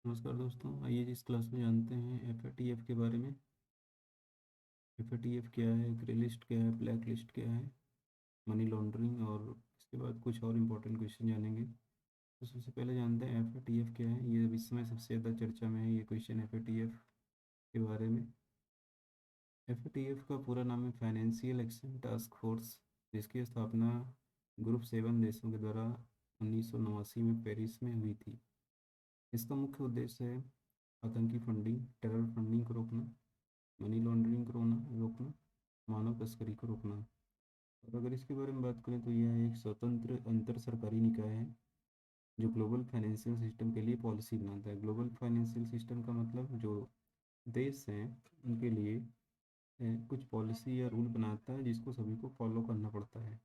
नमस्कार दोस्तों, आइए इस क्लास में जानते हैं एफएटीएफ के बारे में। एफएटीएफ क्या है, ग्रे लिस्ट क्या है, ब्लैक लिस्ट क्या है, मनी लॉन्ड्रिंग, और इसके बाद कुछ और इम्पोर्टेंट क्वेश्चन जानेंगे। तो सबसे पहले जानते हैं एफएटीएफ क्या है। ये इस समय सबसे ज़्यादा चर्चा में है ये क्वेश्चन एफएटीएफ के बारे में। एफएटीएफ का पूरा नाम है फाइनेंशियल एक्शन टास्क फोर्स, जिसकी स्थापना ग्रुप 7 देशों के द्वारा 1989 में पेरिस में हुई थी। इसका मुख्य उद्देश्य है आतंकी फंडिंग, टेरर फंडिंग को रोकना, मनी लॉन्ड्रिंग को रोकना, मानव तस्करी को रोकना। और अगर इसके बारे में बात करें तो यह एक स्वतंत्र अंतर सरकारी निकाय है जो ग्लोबल फाइनेंशियल सिस्टम के लिए पॉलिसी बनाता है। ग्लोबल फाइनेंशियल सिस्टम का मतलब जो देश हैं उनके लिए कुछ पॉलिसी या रूल बनाता है जिसको सभी को फॉलो करना पड़ता है।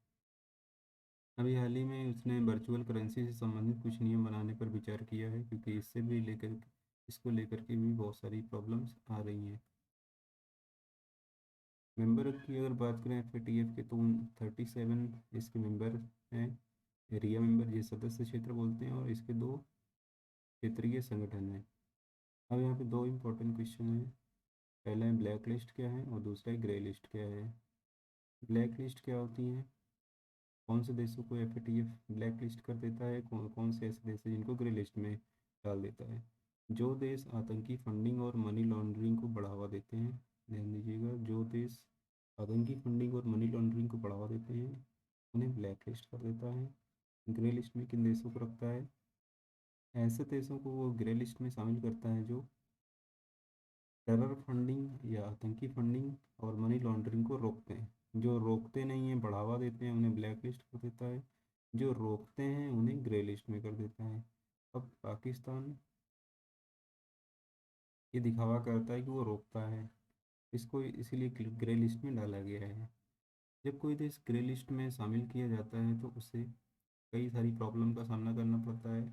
अभी हाल ही में उसने वर्चुअल करेंसी से संबंधित कुछ नियम बनाने पर विचार किया है, क्योंकि इसको लेकर के भी बहुत सारी प्रॉब्लम्स आ रही हैं। मेंबर की अगर बात करें एफएटीएफ के तो 37 इसके मेंबर हैं। एरिया मेंबर ये सदस्य क्षेत्र बोलते हैं, और इसके दो क्षेत्रीय संगठन हैं। अब यहाँ पे दो इम्पोर्टेंट क्वेश्चन हैं। पहला है ब्लैक लिस्ट क्या है और दूसरा है ग्रे लिस्ट क्या है। ब्लैक लिस्ट क्या होती है, कौन से देशों को एफएटीएफ ब्लैक लिस्ट कर देता है, कौन कौन से ऐसे देश हैं जिनको ग्रे लिस्ट में डाल देता है। जो देश आतंकी फंडिंग और मनी लॉन्ड्रिंग को बढ़ावा देते हैं, ध्यान दीजिएगा, जो देश आतंकी फंडिंग और मनी लॉन्ड्रिंग को बढ़ावा देते हैं उन्हें ब्लैक लिस्ट कर देता है। ग्रे लिस्ट में किन देशों को रखता है, ऐसे देशों को वो ग्रे लिस्ट में शामिल करता है जो टेरर फंडिंग या आतंकी फंडिंग और मनी लॉन्ड्रिंग को रोकते हैं। जो रोकते नहीं हैं, बढ़ावा देते हैं, उन्हें ब्लैक लिस्ट कर देता है। जो रोकते हैं उन्हें ग्रे लिस्ट में कर देता है। अब पाकिस्तान ये दिखावा करता है कि वो रोकता है, इसको इसीलिए ग्रे लिस्ट में डाला गया है। जब कोई देश ग्रे लिस्ट में शामिल किया जाता है तो उसे कई सारी प्रॉब्लम का सामना करना पड़ता है।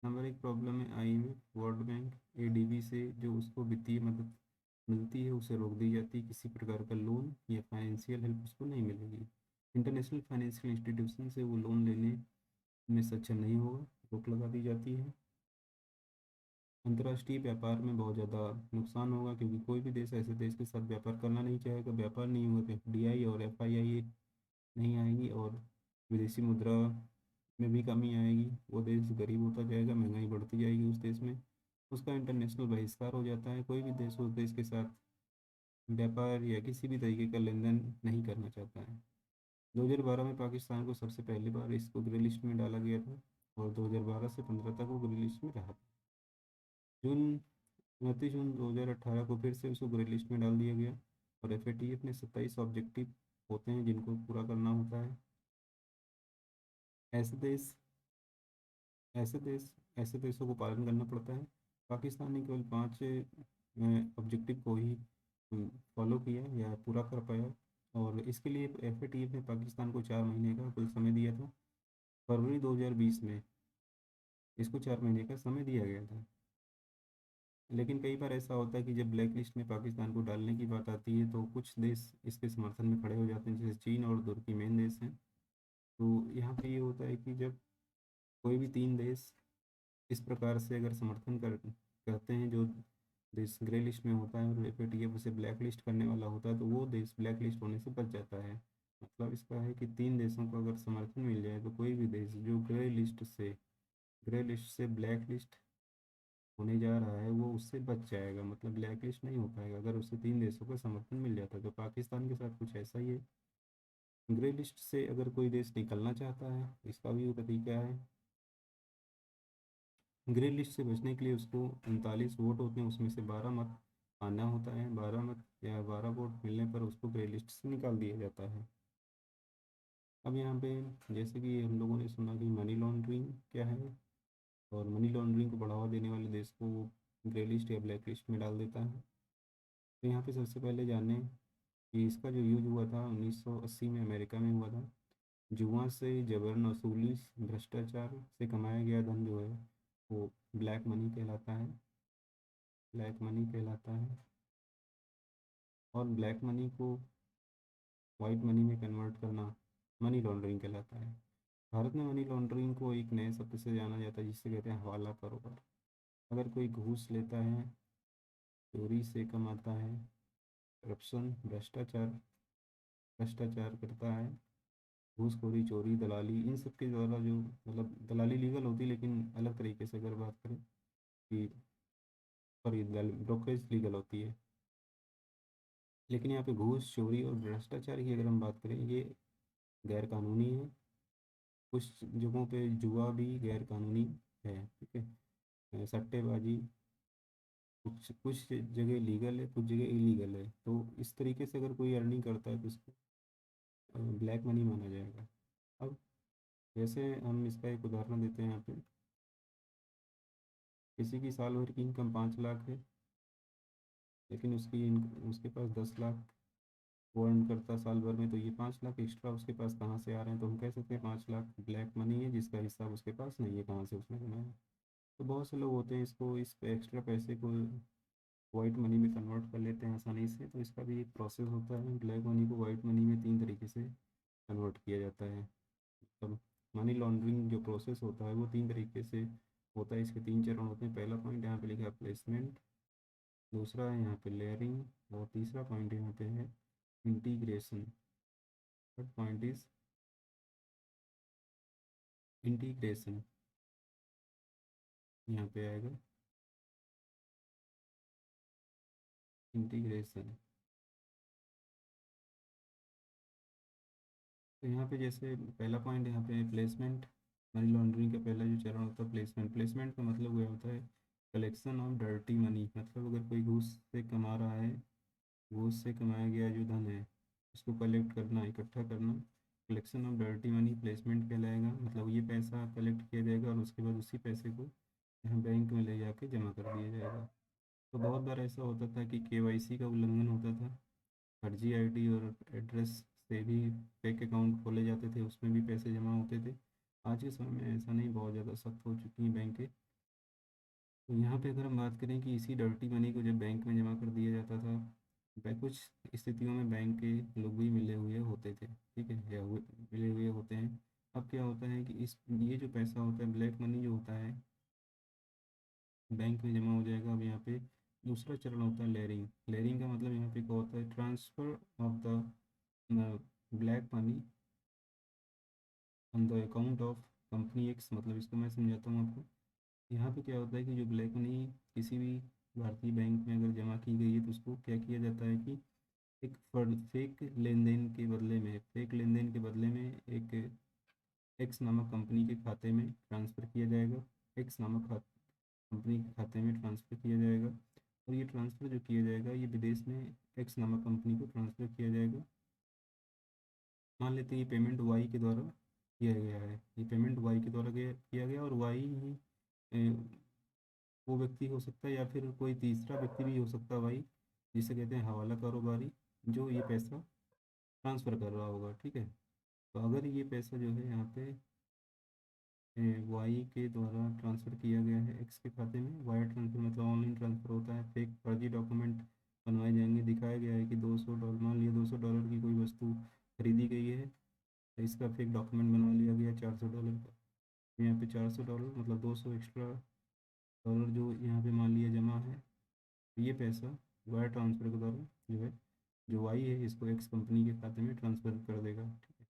नंबर एक प्रॉब्लम है आईएमएफ, वर्ल्ड बैंक, एडीबी से जो उसको वित्तीय मदद मिलती है उसे रोक दी जाती है। किसी प्रकार का लोन या फाइनेंशियल हेल्प उसको नहीं मिलेगी। इंटरनेशनल फाइनेंशियल इंस्टीट्यूशन से वो लोन लेने में सक्षम नहीं होगा, रोक लगा दी जाती है। अंतर्राष्ट्रीय व्यापार में बहुत ज़्यादा नुकसान होगा, क्योंकि कोई भी देश ऐसे देश के साथ व्यापार करना नहीं चाहेगा। व्यापार नहीं होगा तो एफडीआई और एफआईआई नहीं आएगी, और विदेशी मुद्रा में भी कमी आएगी। वो देश गरीब होता जाएगा, महंगाई बढ़ती जाएगी उस देश में, उसका इंटरनेशनल बहिष्कार हो जाता है। कोई भी देश उस देश के साथ व्यापार या किसी भी तरीके का लेन देन नहीं करना चाहता है। 2012 में पाकिस्तान को सबसे पहली बार इसको ग्रे लिस्ट में डाला गया था, और 2012 से 15 तक वो ग्रे लिस्ट में रहा। जून 29 जून 2018 को फिर से उसको ग्रे लिस्ट में डाल दिया गया, और एफएटीएफ ने 27 ऑब्जेक्टिव होते हैं जिनको पूरा करना होता है। ऐसे देश ऐसे देश ऐसे देशों को पालन करना पड़ता है। पाकिस्तान ने केवल 5 ऑब्जेक्टिव को ही फॉलो किया या पूरा कर पाया, और इसके लिए एफएटीएफ ने पाकिस्तान को 4 महीने का कुल समय दिया था। फरवरी 2020 में इसको 4 महीने का समय दिया गया था। लेकिन कई बार ऐसा होता है कि जब ब्लैक लिस्ट में पाकिस्तान को डालने की बात आती है तो कुछ देश इसके समर्थन में खड़े हो जाते हैं, जैसे चीन और तुर्की मेन देश हैं। तो यहाँ पे ये होता है कि जब कोई भी 3 देश इस प्रकार से अगर समर्थन करते हैं, जो देश ग्रे लिस्ट में होता है और एफएटीएफ उसे ब्लैक लिस्ट करने वाला होता है, तो वो देश ब्लैक लिस्ट होने से बच जाता है। मतलब इसका है कि 3 देशों को अगर समर्थन मिल जाए तो कोई भी देश जो ग्रे लिस्ट से ब्लैक लिस्ट होने जा रहा है वो उससे बच जाएगा, मतलब ब्लैक लिस्ट नहीं हो पाएगा अगर उसे 3 देशों का समर्थन मिल जाता है। तो पाकिस्तान के साथ कुछ ऐसा ही है। ग्रे लिस्ट से अगर कोई देश निकलना चाहता है, इसका भी तरीका है। ग्रे लिस्ट से बचने के लिए उसको 39 वोट होते हैं, उसमें से 12 मत आना होता है। 12 मत या 12 वोट मिलने पर उसको ग्रे लिस्ट से निकाल दिया जाता है। अब यहाँ पे जैसे कि हम लोगों ने सुना कि मनी लॉन्ड्रिंग क्या है, और मनी लॉन्ड्रिंग को बढ़ावा देने वाले देश को वो ग्रे लिस्ट या ब्लैक लिस्ट में डाल देता है। तो यहाँ पे सबसे पहले जाने कि इसका जो यूज हुआ था 1980 में अमेरिका में हुआ था। जुआ से जबरन वसूली, भ्रष्टाचार से कमाया गया धन जो है वो ब्लैक मनी कहलाता है। ब्लैक मनी कहलाता है, और ब्लैक मनी को वाइट मनी में कन्वर्ट करना मनी लॉन्ड्रिंग कहलाता है। भारत में मनी लॉन्ड्रिंग को एक नए शब्द से जाना जाता है जिससे कहते हैं हवाला कारोबार। अगर कोई घूस लेता है, चोरी से कमाता है, करप्शन भ्रष्टाचार भ्रष्टाचार करता है, घूसखोरी चोरी दलाली, इन सब के द्वारा जो मतलब दलाली लीगल होती है लेकिन अलग तरीके से अगर बात करें कि सॉरी ब्रोकरेज लीगल होती है, लेकिन यहाँ पे घूस चोरी और भ्रष्टाचार की अगर हम बात करें ये गैर कानूनी है। कुछ जगहों पे जुआ भी गैर कानूनी है, ठीक है। सट्टेबाजी कुछ कुछ जगह लीगल है, कुछ जगह इलीगल है, तो इस तरीके से अगर कोई अर्निंग करता है तो उसको ब्लैक मनी माना जाएगा। अब जैसे हम इसका एक उदाहरण देते हैं यहाँ पे, किसी की साल भर की इनकम 5 लाख है, लेकिन उसके पास 10 लाख वो अर्न करता साल भर में, तो ये 5 लाख एक्स्ट्रा उसके पास कहाँ से आ रहे हैं? तो हम कह सकते हैं 5 लाख ब्लैक मनी है जिसका हिस्सा उसके पास नहीं है, कहाँ से उसने कमाया। तो बहुत से लोग होते हैं इसको इस एक्स्ट्रा पैसे को वाइट मनी में कन्वर्ट कर लेते हैं आसानी से, तो इसका भी एक प्रोसेस होता है। ब्लैक मनी को वाइट मनी में 3 तरीके से कन्वर्ट किया जाता है। मतलब मनी लॉन्ड्रिंग जो प्रोसेस होता है वो 3 तरीके से होता है, इसके 3 चरण होते हैं। पहला पॉइंट यहाँ पे लिखा है प्लेसमेंट, दूसरा है यहाँ पे लेयरिंग, और तीसरा पॉइंट यहाँ पे है integration. Third point is integration, यहाँ पे आएगा इंटीग्रेशन। तो यहाँ पे जैसे पहला पॉइंट यहाँ पे प्लेसमेंट, मनी लॉन्ड्रिंग का पहला जो चरण होता है प्लेसमेंट। प्लेसमेंट का मतलब क्या होता है? कलेक्शन ऑफ डर्टी मनी, मतलब अगर कोई घूस से कमा रहा है, घूस से कमाया गया जो धन है उसको कलेक्ट करना, इकट्ठा करना, collection of dirty money placement कहलाएगा। मतलब ये पैसा कलेक्ट किया जाएगा और उसके बाद उसी पैसे को यहाँ बैंक में ले जाके जमा कर दिया जाएगा। तो बहुत बार ऐसा होता था कि केवाईसी का उल्लंघन होता था, फर्जी आईडी और एड्रेस से भी फेक अकाउंट खोले जाते थे, उसमें भी पैसे जमा होते थे। आज के समय में ऐसा नहीं, बहुत ज़्यादा सख्त हो चुकी हैं बैंकें। तो यहाँ पे अगर हम बात करें कि इसी डर्टी मनी को जब बैंक में जमा कर दिया जाता था, कुछ स्थितियों में बैंक के लोग भी मिले हुए होते थे, ठीक है, मिले हुए होते हैं। अब क्या होता है कि इस ये जो पैसा होता है ब्लैक मनी जो होता है बैंक में जमा हो जाएगा। अब यहाँ पे दूसरा चरण होता है लेयरिंग। लेयरिंग का मतलब यहाँ पे क्या होता है? Transfer of the black money on the account of company x. मतलब इसको मैं समझाता हूँ आपको। यहाँ पे क्या होता है कि जो ब्लैक मनी किसी भी भारतीय बैंक में अगर जमा की गई है तो उसको क्या किया जाता है कि एक फेक लेन देन के बदले में, एक एक्स नामक कंपनी के खाते में ट्रांसफ़र किया जाएगा। एक्स नामक कंपनी के खाते में ट्रांसफ़र किया जाएगा, और ये ट्रांसफ़र जो किया जाएगा ये विदेश में एक्स नामक कंपनी को ट्रांसफ़र किया जाएगा। मान लेते हैं ये पेमेंट वाई के द्वारा किया गया है, ये पेमेंट वाई के द्वारा किया गया, और वाई ही वो व्यक्ति हो सकता है या फिर कोई तीसरा व्यक्ति भी हो सकता है भाई, जिसे कहते हैं हवाला कारोबारी, जो ये पैसा ट्रांसफ़र कर रहा होगा, ठीक है। तो अगर ये पैसा जो है यहाँ पे वाई के द्वारा ट्रांसफ़र किया गया है एक्स के खाते में, वायर ट्रांसफ़र मतलब ऑनलाइन ट्रांसफ़र होता है, फेक फर्जी डॉक्यूमेंट बनवाए जाएंगे, दिखाया गया है कि $200, मान लिया $200 की कोई वस्तु खरीदी गई है, तो इसका फेक डॉक्यूमेंट बनवा लिया गया $400 का। यहाँ पे $400 मतलब 200 एक्स्ट्रा डॉलर जो यहाँ पे मान लिया जमा है, तो ये पैसा वायर ट्रांसफ़र के द्वारा जो है, जो वाई है इसको एक्स कंपनी के खाते में ट्रांसफ़र कर देगा, ठीक है।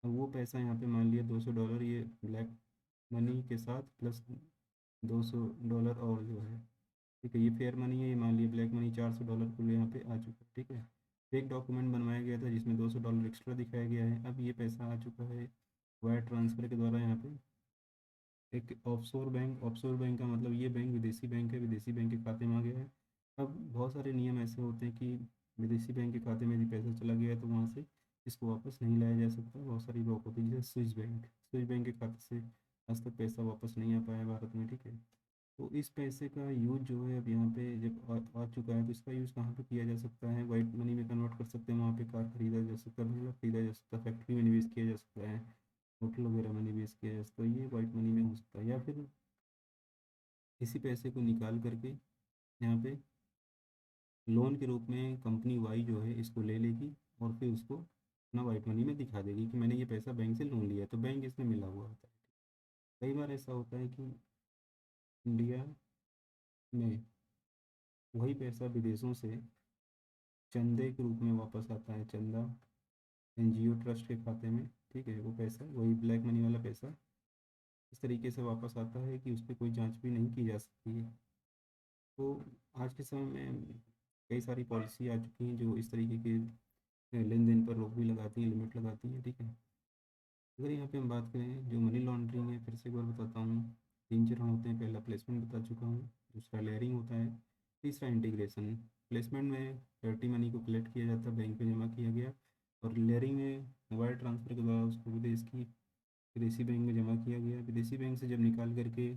अब वो पैसा यहाँ पे मान लिया $200 ये ब्लैक मनी के साथ प्लस $200 और जो है, ठीक है, ये फेयर मनी है, ये मान लिया ब्लैक मनी $400 कुल यहाँ पे आ चुका है, ठीक है। फेक डॉक्यूमेंट बनवाया गया था जिसमें $200 एक्स्ट्रा दिखाया गया है। अब ये पैसा आ चुका है वायर ट्रांसफ़र के द्वारा यहाँ पे एक ऑफशोर बैंक का मतलब ये बैंक विदेशी बैंक है, विदेशी बैंक के खाते में आ गया है। अब बहुत सारे नियम ऐसे होते हैं कि विदेशी बैंक के खाते में यदि पैसा चला गया है तो वहाँ से इसको वापस नहीं लाया जा सकता। बहुत सारी ब्लॉक होती है, जैसे स्विस बैंक के खाते से आज तक पैसा वापस नहीं आ पाया भारत में, ठीक है। तो इस पैसे का यूज जो है अब यहाँ पे जब आ चुका है तो इसका यूज़ कहाँ पे किया जा सकता है? वाइट मनी में कन्वर्ट कर सकते हैं, वहाँ पे कार खरीदा जा सकता है, बंगला खरीदा जा सकता है, फैक्ट्री में निवेश किया जा सकता है, होटल वगैरह में निवेश किया जा सकता है, ये वाइट मनी में हो सकता है। या फिर इसी पैसे को निकाल करके यहाँ पे लोन के रूप में कंपनी वाई जो है इसको ले लेगी और फिर उसको अपना वाइट मनी में दिखा देगी कि मैंने ये पैसा बैंक से लोन लिया है, तो बैंक इसमें मिला हुआ होता है। कई बार ऐसा होता है कि इंडिया में वही पैसा विदेशों से चंदे के रूप में वापस आता है। चंदा एनजीओ ट्रस्ट के खाते में, ठीक है, वो पैसा वही ब्लैक मनी वाला पैसा इस तरीके से वापस आता है कि उस पर कोई जांच भी नहीं की जा सकती है। तो आज के समय में कई सारी पॉलिसी आ चुकी हैं जो इस तरीके के लेन देन पर रोक भी लगाती हैं, लिमिट लगाती हैं, ठीक है। अगर यहाँ पे हम बात करें जो मनी लॉन्ड्रिंग है, फिर से एक बार बताता हूँ, 3 चरण होते हैं। पहला प्लेसमेंट बता चुका हूँ, दूसरा लेयरिंग होता है, तीसरा इंटीग्रेशन। प्लेसमेंट में डर्टी मनी को कलेक्ट किया जाता है, बैंक में जमा किया गया, और लेयरिंग में वायर ट्रांसफ़र के द्वारा उसको विदेशी बैंक में जमा किया गया। विदेशी बैंक से जब निकाल करके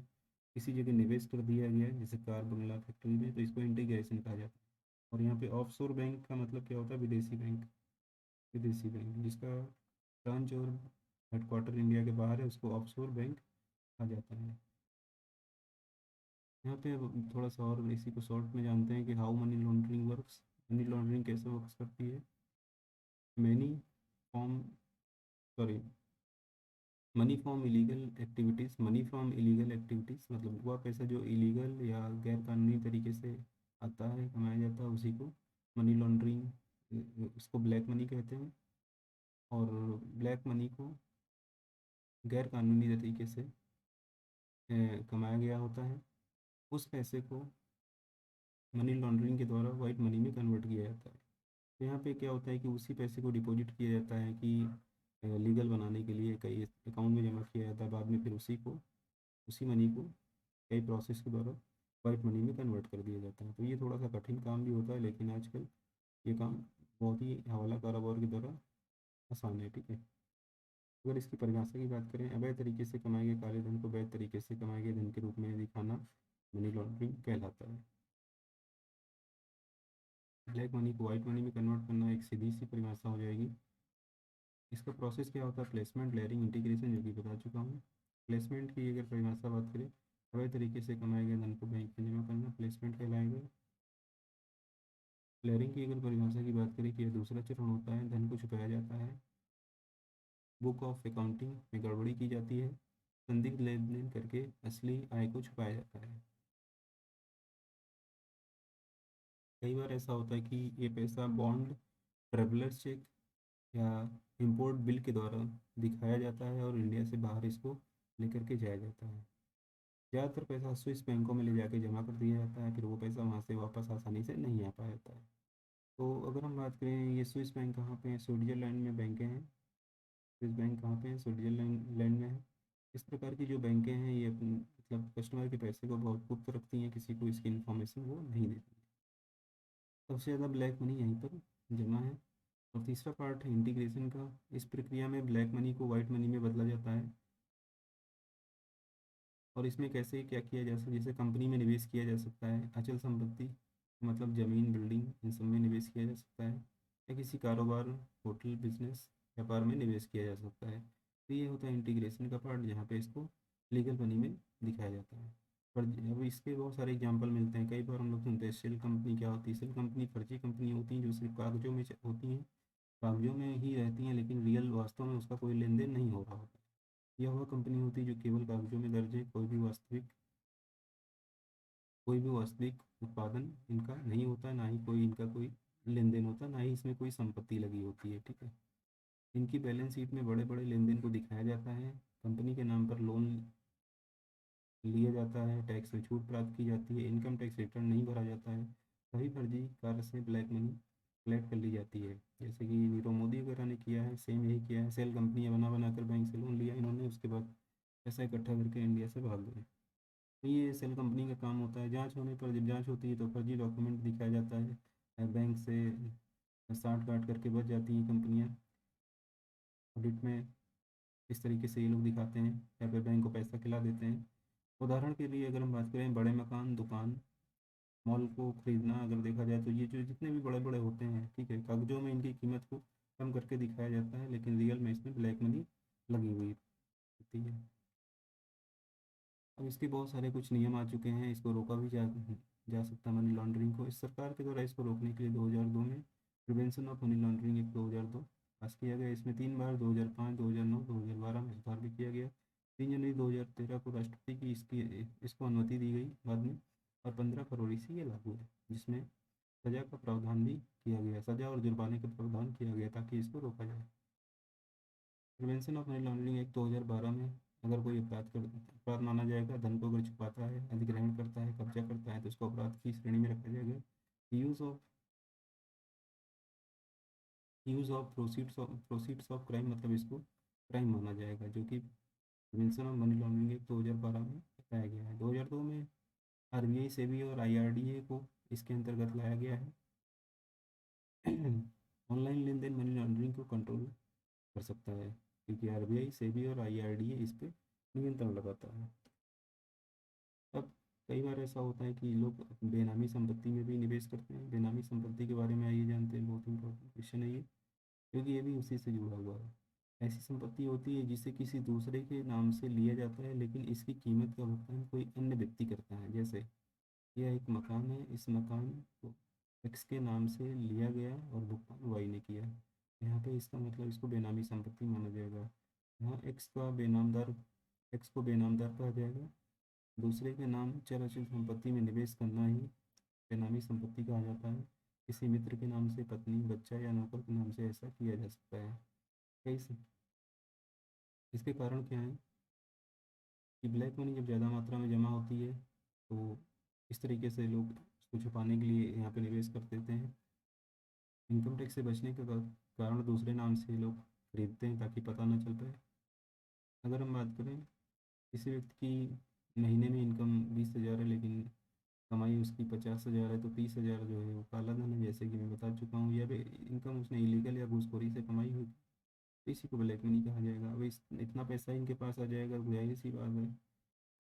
किसी जगह निवेश कर दिया गया, जैसे कार बंगला फैक्ट्री में, तो इसको इंटीग्रेशन कहा जाता है। और यहाँ पे ऑफशोर बैंक का मतलब क्या होता है? विदेशी बैंक। विदेशी बैंक जिसका ब्रांच और हेडक्वार्टर इंडिया के बाहर है, उसको ऑफशोर बैंक कहा जाता है। यहाँ पे अब थोड़ा सा और इसी को शॉर्ट में जानते हैं कि how many laundering works. Money laundering कैसे वर्क्स करती है? Many form sorry money from illegal activities. Money from illegal activities मतलब वह पैसा जो इलीगल या गैर कानूनी तरीके से आता है, कमाया जाता है, उसी को मनी लॉन्ड्रिंग, उसको ब्लैक मनी कहते हैं। और ब्लैक मनी को गैर कानूनी तरीके से कमाया गया होता है, उस पैसे को मनी लॉन्ड्रिंग के द्वारा वाइट मनी में कन्वर्ट किया जाता है। तो यहाँ पे क्या होता है कि उसी पैसे को डिपॉजिट किया जाता है कि लीगल बनाने के लिए कई अकाउंट में जमा किया जाता है, बाद में फिर उसी मनी को कई प्रोसेस के द्वारा वाइट मनी में कन्वर्ट कर दिया जाता है। तो ये थोड़ा सा कठिन काम भी होता है, लेकिन आजकल ये काम बहुत ही हवाला कारोबार के द्वारा आसान है, ठीक है। अगर इसकी परिभाषा की बात करें, अवैध तरीके से कमाए गए काले धन को वैध तरीके से कमाए गए धन के रूप में दिखाना मनी लॉन्ड्रिंग कहलाता है। ब्लैक मनी को वाइट मनी में कन्वर्ट करना एक सीधी सी परिभाषा हो जाएगी। इसका प्रोसेस क्या होता है? प्लेसमेंट, लेयरिंग, इंटीग्रेशन, जो कि बता चुका हूँ। प्लेसमेंट की अगर परिभाषा बात करें, अवैध तरीके से कमाए गए धन को बैंक में जमा करना प्लेसमेंट कहलाएगा। लेयरिंग की अगर परिभाषा की बात करें कि यह दूसरा चरण होता है, धन को छुपाया जाता है, बुक ऑफ अकाउंटिंग में गड़बड़ी की जाती है, संदिग्ध लेन देन करके असली आय को छुपाया जाता है। कई बार ऐसा होता है कि ये पैसा बॉन्ड, ट्रेवलर्स चेक या इंपोर्ट बिल के द्वारा दिखाया जाता है और इंडिया से बाहर इसको लेकर के जाया जाता है। ज़्यादातर पैसा स्विस बैंकों में ले जाके जमा कर दिया जाता है, फिर वो पैसा वहाँ से वापस आसानी से नहीं आ पाता है। तो अगर हम बात करें ये स्विस बैंक कहाँ पे हैं? स्विट्ज़रलैंड में बैंकें हैं। स्विस बैंक कहाँ पे है? स्विट्ज़रलैंड लैंड में है। इस प्रकार की जो बैंकें हैं ये मतलब कस्टमर के पैसे को बहुत गुप्त रखती हैं, किसी को इसकी इन्फॉर्मेशन वो नहीं देती। सबसे ज़्यादा ब्लैक मनी यहीं पर जमा है। और तीसरा पार्ट है इंटीग्रेशन का। इस प्रक्रिया में ब्लैक मनी को वाइट मनी में बदला जाता है। और इसमें कैसे क्या किया जा सकता है? जैसे कंपनी में निवेश किया जा सकता है, अचल संपत्ति मतलब ज़मीन, बिल्डिंग, इन सब में निवेश किया जा सकता है, या किसी कारोबार, होटल, बिजनेस, व्यापार में निवेश किया जा सकता है। तो ये होता है इंटीग्रेशन का पार्ट, जहाँ पे इसको लीगल मनी में दिखाया जाता है। पर अब इसके बहुत सारे एग्जांपल मिलते हैं। कई बार हम लोग सुनते हैं सेल कंपनी क्या होती है? सेल कंपनी फर्जी कंपनी होती हैं जो सिर्फ कागजों में होती हैं, कागजों में ही रहती हैं, लेकिन रियल वास्तव में उसका कोई लेन देन नहीं हो रहा होता। यह वह कंपनी होती है जो केवल कागजों में दर्ज है, कोई भी वास्तविक उत्पादन इनका नहीं होता, ना ही कोई इनका कोई लेन देन होता, ना ही इसमें कोई संपत्ति लगी होती है, ठीक है। इनकी बैलेंस शीट में बड़े बड़े लेन देन को दिखाया जाता है, कंपनी के नाम पर लोन लिया जाता है, टैक्स में छूट प्राप्त की जाती है, इनकम टैक्स रिटर्न नहीं भरा जाता है। सभी फर्जी कार्य से ब्लैक मनी कलेक्ट कर ली जाती है, जैसे कि नीरव मोदी वगैरह ने किया है, सेम यही किया है। सेल कंपनियां बना बना कर बैंक से लोन लिया इन्होंने, उसके बाद पैसा इकट्ठा करके इंडिया से भाग गए। तो ये सेल कंपनी का काम होता है। जांच होने पर, जब जांच होती है तो फर्जी डॉक्यूमेंट दिखाया जाता है, बैंक से साठ गांठ करके बच जाती हैं कंपनियां ऑडिट में। इस तरीके से ये लोग दिखाते हैं या फिर बैंक को पैसा खिला देते हैं। उदाहरण के लिए अगर हम बात करें, बड़े मकान, दुकान, मॉल को खरीदना अगर देखा जाए, तो ये जो जितने भी बड़े बड़े होते हैं, ठीक है, कागजों में इनकी कीमत को कम करके दिखाया जाता है, लेकिन रियल में इसमें ब्लैक मनी लगी हुई होती है। अब इसके बहुत सारे कुछ नियम आ चुके हैं, इसको रोका भी जा सकता है मनी लॉन्ड्रिंग को। इस सरकार के द्वारा इसको रोकने के लिए 2002 में prevention of money laundering act 2002 पास किया गया। इसमें 3 बार 2005, 2009, 2012 में सुधार भी किया गया। 3 जनवरी 2013 को राष्ट्रपति की इसको अनुमति दी गई बाद में। और 15 फरवरी से ये लागू है, जिसमें सज़ा का प्रावधान भी किया गया है, सज़ा और जुर्माने का प्रावधान किया गया ताकि इसको रोका जाए। Prevention of money laundering act 2012 में अगर कोई अपराध माना जाएगा, धन को अगर छुपाता है, अधिग्रहण करता है, कब्जा करता है, तो उसको अपराध की श्रेणी में रखा जाएगा। Use of proceeds of crime, मतलब इसको क्राइम माना जाएगा, जो कि prevention of money laundering act 2012 में बताया गया है। 2002 में आरबीआई, सेबी और आईआरडीए को इसके अंतर्गत लाया गया है। ऑनलाइन लेन देन मनी लॉन्ड्रिंग को कंट्रोल कर सकता है, क्योंकि आरबीआई, सेबी और आईआरडीए इस पे नियंत्रण लगाता है। अब कई बार ऐसा होता है कि लोग बेनामी संपत्ति में भी निवेश करते हैं। बेनामी संपत्ति के बारे में आइए जानते हैं, बहुत इंपॉर्टेंट क्वेश्चन है ये, क्योंकि ये भी उसी से जुड़ा हुआ है। ऐसी संपत्ति होती है जिसे किसी दूसरे के नाम से लिया जाता है, लेकिन इसकी कीमत का भुगतान कोई अन्य व्यक्ति करता है। जैसे यह एक मकान है, इस मकान को एक्स के नाम से लिया गया और भुगतान वाई ने किया। यहाँ पे इसका मतलब इसको बेनामी संपत्ति माना जाएगा। यहाँ एक्स को बेनामदार कहा जाएगा। दूसरे के नाम चल अचल संपत्ति में निवेश करना ही बेनामी संपत्ति कहा जाता है। किसी मित्र के नाम से पत्नी, बच्चा या नौकर के नाम से ऐसा किया जा सकता है। कई इसके कारण क्या है कि ब्लैक मनी जब ज़्यादा मात्रा में जमा होती है, तो इस तरीके से लोग उसको छुपाने के लिए यहाँ पे निवेश कर देते हैं। इनकम टैक्स से बचने के कारण दूसरे नाम से लोग खरीदते हैं ताकि पता ना चल पाए। अगर हम बात करें, किसी व्यक्ति की महीने में इनकम 20,000 है, लेकिन कमाई उसकी 50,000 है, तो 30,000 जो है वो काला धन है, जैसे कि मैं बता चुका हूँ। या इनकम उसने इलीगल या घूसखोरी से कमाई हुई, तो इसी को ब्लैक मनी कहा जाएगा। अब इतना पैसा इनके पास आ जाएगा, जाहिर सी बात है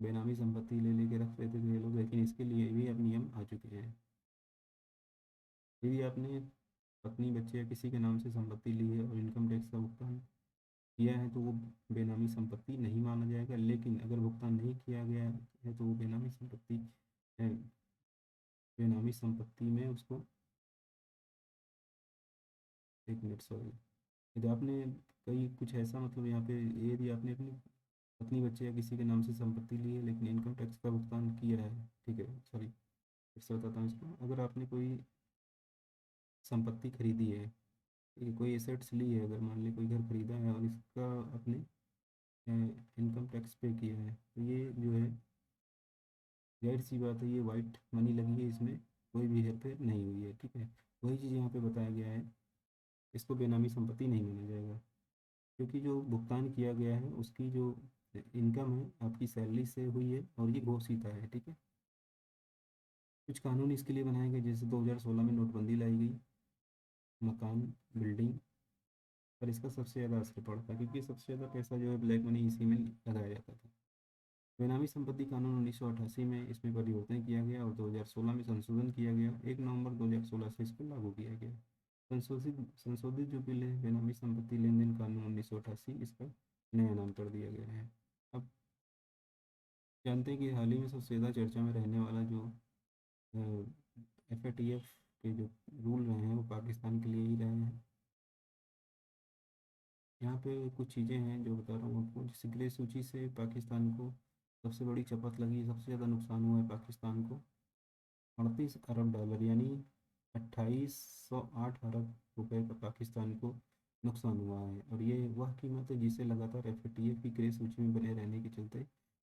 बेनामी संपत्ति ले लेके रख लेते थे ये लोग, लेकिन इसके लिए भी अब नियम आ चुके हैं। यदि आपने पत्नी, बच्चे या किसी के नाम से संपत्ति ली है और इनकम टैक्स का भुगतान किया है, तो वो बेनामी संपत्ति नहीं माना जाएगा। लेकिन अगर भुगतान नहीं किया गया है तो वो बेनामी संपत्ति में उसको, एक मिनट सॉरी, यदि आपने कहीं कुछ ऐसा, मतलब यहाँ पे यदि आपने अपनी पत्नी, बच्चे या किसी के नाम से संपत्ति ली है लेकिन इनकम टैक्स का भुगतान किया है, ठीक है, सॉरी फिर से बताता हूँ इसको। अगर आपने कोई संपत्ति खरीदी है, ठीक है, कोई एसेट्स ली है, अगर मान ली कोई घर खरीदा है और इसका आपने इनकम टैक्स पे किया है, तो ये जो है जाहिर सी बात है ये वाइट मनी लगी है, इसमें कोई भी हेरफेर नहीं हुई है, ठीक है। वही चीज़ यहाँ पे बताया गया है, इसको बेनामी संपत्ति नहीं माना जाएगा, क्योंकि जो भुगतान किया गया है उसकी जो इनकम है आपकी सैलरी से हुई है और ये घोषित है, ठीक है। कुछ कानून इसके लिए बनाए गए, जैसे 2016 में नोटबंदी लाई गई मकान, बिल्डिंग पर इसका सबसे ज़्यादा असर पड़ता है, क्योंकि सबसे ज़्यादा पैसा जो है ब्लैक मनी इसी में लगाया जाता था। बेनामी संपत्ति कानून 1988 में इसमें परिवर्तन किया गया और 2016 में संशोधन किया गया। 1 नवंबर 2016 से इसको लागू किया गया। संशोधित जो बिल है बेनामी संपत्ति लेन देन कानून 1988, इसका नया नाम कर दिया गया है। अब जानते हैं कि हाल ही में सबसे ज़्यादा चर्चा में रहने वाला जो FATF के जो रूल रहे हैं वो पाकिस्तान के लिए ही रहे हैं। यहाँ पे कुछ चीज़ें हैं जो बता रहा हूँ आपको। जैसे ग्रे सूची से पाकिस्तान को सबसे बड़ी चपत लगी, सबसे ज़्यादा नुकसान हुआ है पाकिस्तान को। 38 अरब डॉलर यानी 2808 रुपये का पाकिस्तान को नुकसान हुआ है, और ये वह कीमत है जिसे लगातार FATF की ग्रे सूची में बने रहने के चलते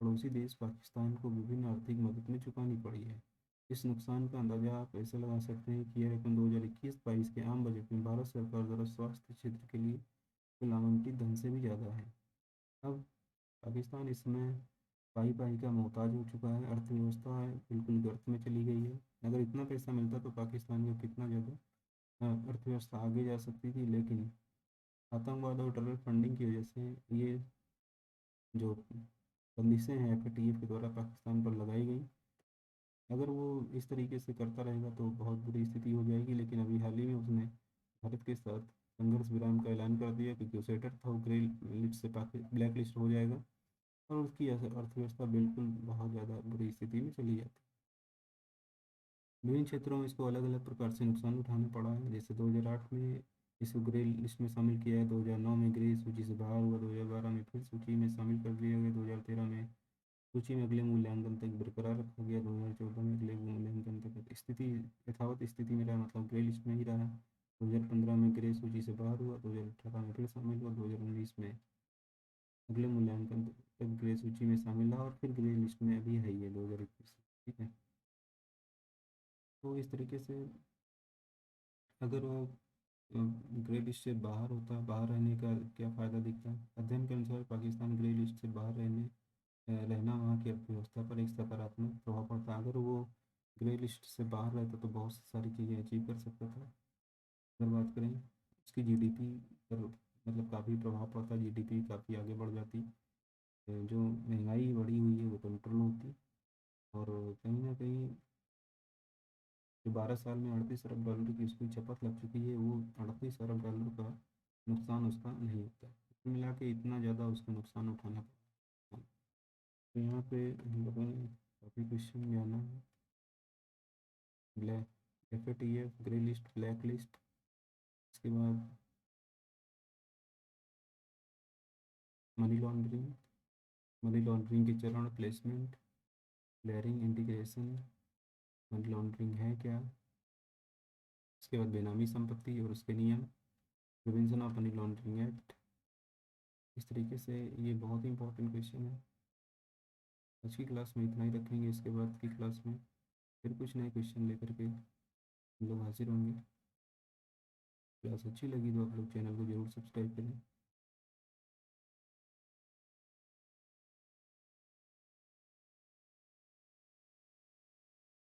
पड़ोसी देश पाकिस्तान को विभिन्न आर्थिक मदद में चुकानी पड़ी है। इस नुकसान का अंदाज़ा आप ऐसे लगा सकते हैं कि यह रकम 2021-22 के आम बजट में भारत सरकार द्वारा स्वास्थ्य क्षेत्र के लिए कुल आवंटित धन से भी ज़्यादा है। अब पाकिस्तान इस समय पाई पाई का मोहताज हो चुका है, अर्थव्यवस्था है बिल्कुल गर्त में चली गई है। अगर इतना पैसा मिलता तो पाकिस्तान का कितना ज़्यादा अर्थव्यवस्था आगे जा सकती थी, लेकिन आतंकवाद और टेरर फंडिंग की वजह से ये जो बंदिशें हैं FATF के द्वारा पाकिस्तान पर लगाई गई, अगर वो इस तरीके से करता रहेगा तो बहुत बुरी स्थिति हो जाएगी। लेकिन अभी हाल ही में उसने भारत के साथ संघर्ष विराम का ऐलान कर दिया, क्योंकि उसे डर था वो ग्रे लिस्ट से ब्लैक लिस्ट हो जाएगा और उसकी अर्थव्यवस्था बिल्कुल बहुत ज़्यादा बुरी स्थिति में चली जाती। विभिन्न क्षेत्रों में इसको अलग अलग प्रकार से नुकसान उठाना पड़ा है। जैसे 2008 में इसको ग्रे लिस्ट में शामिल किया है, 2009 में ग्रे सूची से बाहर हुआ, 2012 में फिर सूची में शामिल कर दिया गया, 2013 में सूची में अगले मूल्यांकन तक बरकरार रखा गया। 2014 में अगले मूल्यांकन तक स्थिति यथावत स्थिति में रहा, मतलब ग्रे लिस्ट में ही रहा। 2015 में ग्रे सूची से बाहर हुआ, 2018 में फिर शामिल हुआ, 2019 में अगले मूल्यांकन तक ग्रे सूची में शामिल रहा और फिर ग्रे लिस्ट में अभी है ये 2021। ठीक है, तो इस तरीके से अगर वो ग्रे लिस्ट से बाहर होता, बाहर रहने का क्या फ़ायदा दिखता है। अध्ययन के अनुसार पाकिस्तान ग्रे लिस्ट से बाहर रहना वहाँ की अर्थव्यवस्था पर एक सकारात्मक प्रभाव पड़ता। अगर वो ग्रे लिस्ट से बाहर रहता तो बहुत सारी चीज़ें अचीव कर सकता था। अगर बात करें उसकी जीडीपी पर, मतलब काफ़ी प्रभाव पड़ता, जीडीपी काफ़ी आगे बढ़ जाती, जो महंगाई बढ़ी हुई है वो कंट्रोल होती, और कहीं ना कहीं जो 12 साल में 38 अरब डॉलर की उसकी चपत लग चुकी है, वो 38 अरब डॉलर का नुकसान उसका नहीं होता। कुल मिला के इतना ज़्यादा उसका नुकसान उठाना पड़ता है। तो यहाँ पे हम लोगों ने काफ़ी क्वेश्चन जाना है। Black FATF, grey list, black list, इसके बाद मनी लॉन्ड्रिंग, मनी लॉन्ड्रिंग के चरण, placement, clearing, integration, money laundering है क्या, इसके बाद बेनामी संपत्ति और उसके नियम, prevention of money laundering act. इस तरीके से ये बहुत ही इंपॉर्टेंट क्वेश्चन है। आज की क्लास में इतना ही रखेंगे, इसके बाद की क्लास में फिर कुछ नए क्वेश्चन लेकर के हम लोग हाजिर होंगे। क्लास अच्छी लगी तो आप लोग चैनल को ज़रूर सब्सक्राइब करें।